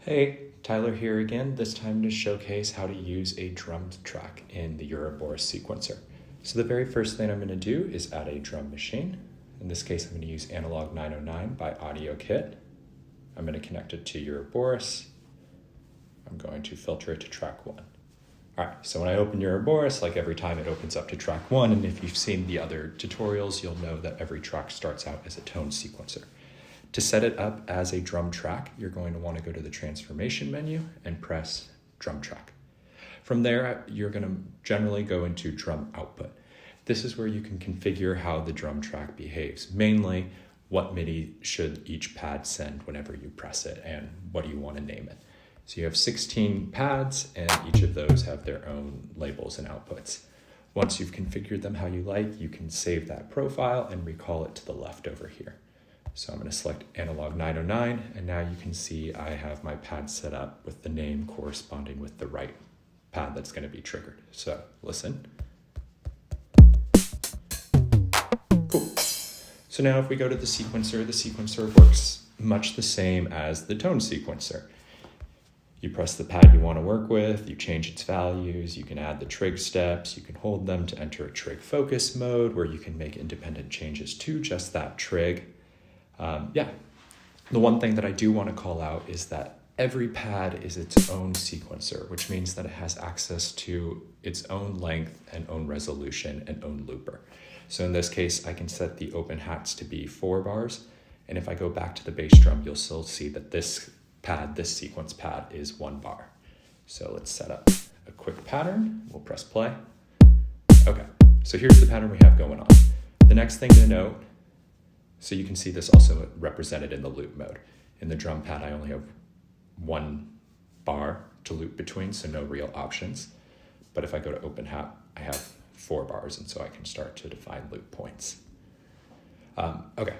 Hey, Tyler here again, this time to showcase how to use a drum track in the Ouroboros sequencer. So the very first thing I'm going to do is add a drum machine. In this case, I'm going to use Analog 909 by AudioKit. I'm going to connect it to Ouroboros. I'm going to filter it to track 1. All right, so when I open Ouroboros, like every time it opens up to track 1, and if you've seen the other tutorials, you'll know that every track starts out as a tone sequencer. To set it up as a drum track, you're going to want to go to the transformation menu and press drum track. From there, you're going to generally go into drum output. This is where you can configure how the drum track behaves, mainly what MIDI should each pad send whenever you press it and what do you want to name it. So you have 16 pads and each of those have their own labels and outputs. Once you've configured them how you like, you can save that profile and recall it to the left over here. So I'm going to select Analog 909, and now you can see I have my pad set up with the name corresponding with the right pad that's going to be triggered. So listen. Cool. So now if we go to the sequencer works much the same as the tone sequencer. You press the pad you want to work with, you change its values, you can add the trig steps, you can hold them to enter a trig focus mode where you can make independent changes to just that trig. The one thing that I do want to call out is that every pad is its own sequencer, which means that it has access to its own length and own resolution and own looper. So in this case, I can set the open hats to be 4 bars. And if I go back to the bass drum, you'll still see that this sequence pad is 1 bar. So let's set up a quick pattern. We'll press play. Okay, so here's the pattern we have going on. The next thing to note, so you can see this also represented in the loop mode. In the drum pad, I only have 1 bar to loop between, so no real options. But if I go to open hat, I have 4 bars, and so I can start to define loop points. Okay,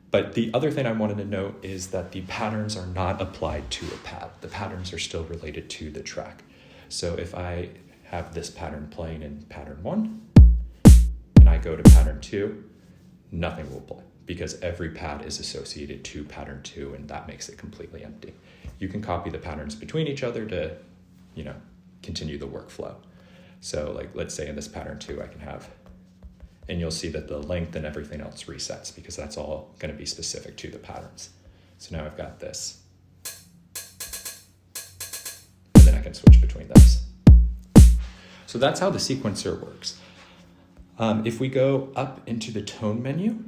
but the other thing I wanted to note is that the patterns are not applied to a pad. The patterns are still related to the track. So if I have this pattern playing in pattern 1, and I go to pattern 2, nothing will play, because every pad is associated to pattern 2, and that makes it completely empty. You can copy the patterns between each other to, continue the workflow. So like, let's say in this pattern 2, I can have, and you'll see that the length and everything else resets because that's all going to be specific to the patterns. So now I've got this. And then I can switch between those. So that's how the sequencer works. If we go up into the tone menu,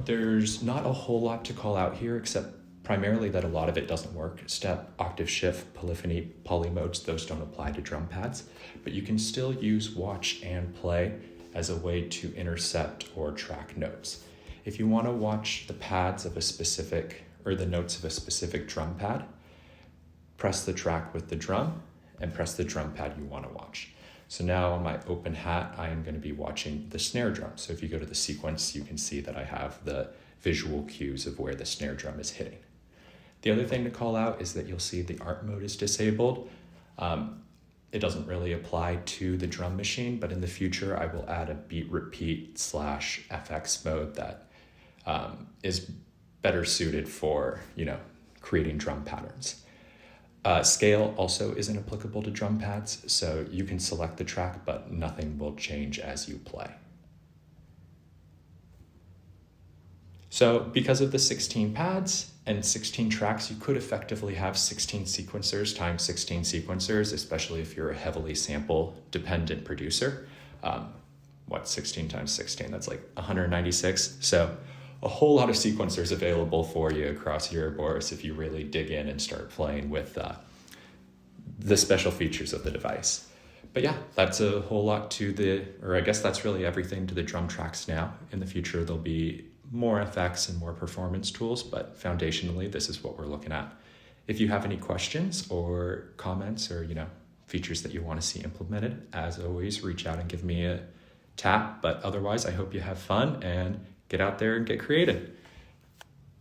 there's not a whole lot to call out here, except primarily that a lot of it doesn't work. Step, octave shift, polyphony, poly modes, those don't apply to drum pads, but you can still use watch and play as a way to intercept or track notes. If you want to watch the pads of a specific, or the notes of a specific drum pad, press the track with the drum and press the drum pad you want to watch. So now on my open hat, I am going to be watching the snare drum. So if you go to the sequence, you can see that I have the visual cues of where the snare drum is hitting. The other thing to call out is that you'll see the art mode is disabled. It doesn't really apply to the drum machine, but in the future, I will add a beat repeat / FX mode that is better suited for, creating drum patterns. Scale also isn't applicable to drum pads, so you can select the track, but nothing will change as you play. So because of the 16 pads and 16 tracks, you could effectively have 16 sequencers times 16 sequencers, especially if you're a heavily sample-dependent producer. 16 times 16? That's like 196. So a whole lot of sequencers available for you across Ouroboros if you really dig in and start playing with the special features of the device. But yeah, that's a whole lot I guess that's really everything to the drum tracks now. In the future, there'll be more effects and more performance tools, but foundationally, this is what we're looking at. If you have any questions or comments or, features that you want to see implemented, as always, reach out and give me a tap. But otherwise, I hope you have fun and get out there and get creative.